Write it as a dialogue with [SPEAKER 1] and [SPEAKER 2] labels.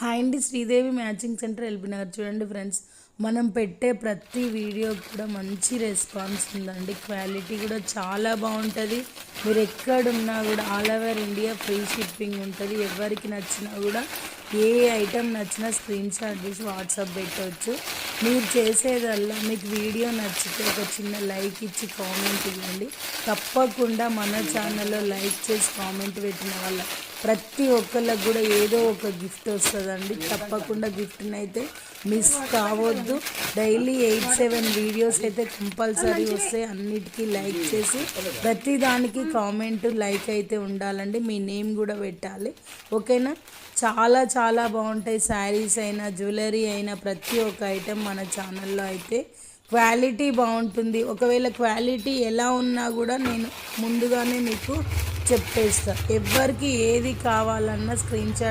[SPEAKER 1] Hi అండి, Sridevi matching centre LB Nagar. చూడండి friends, మనం పెట్టే ప్రతి వీడియో కూడా మంచి రెస్పాన్స్ ఉందండి. క్వాలిటీ కూడా చాలా బాగుంటుంది. మీరు ఎక్కడున్నా కూడా all over India free shipping ఉంటుంది. ఎవరికి నచ్చినా కూడా ఏ ఐటెం నచ్చినా స్క్రీన్ షాట్ తీసి వాట్సాప్ పెట్టవచ్చు. మీరు చేసేదల్లా మీకు వీడియో నచ్చితే ఒక చిన్న లైక్ ఇచ్చి కామెంట్ ఇవ్వండి. తప్పకుండా మన ఛానల్లో లైక్ చేసి కామెంట్ పెట్టిన వాళ్ళ ప్రతి ఒక్కళ్ళకి కూడా ఏదో ఒక గిఫ్ట్ వస్తుందండి. తప్పకుండా గిఫ్ట్ని అయితే మిస్ కావద్దు. డైలీ 8-7 వీడియోస్ అయితే కంపల్సరీ వస్తాయి. అన్నిటికీ లైక్ చేసి ప్రతి దానికి కామెంట్ లైక్ అయితే ఉండాలండి. మీ నేమ్ కూడా పెట్టాలి, ఓకేనా? చాలా చాలా బాగుంటాయి. శారీస్ అయినా జ్యువెలరీ అయినా ప్రతి ఒక్క ఐటెం మన ఛానల్లో అయితే క్వాలిటీ బాగుంటుంది. ఒకవేళ క్వాలిటీ ఎలా ఉన్నా కూడా నేను ముందుగానే మీకు చెప్పేస్తా. ఎవరికి ఏది కావాలన్నా స్క్రీన్ షాట్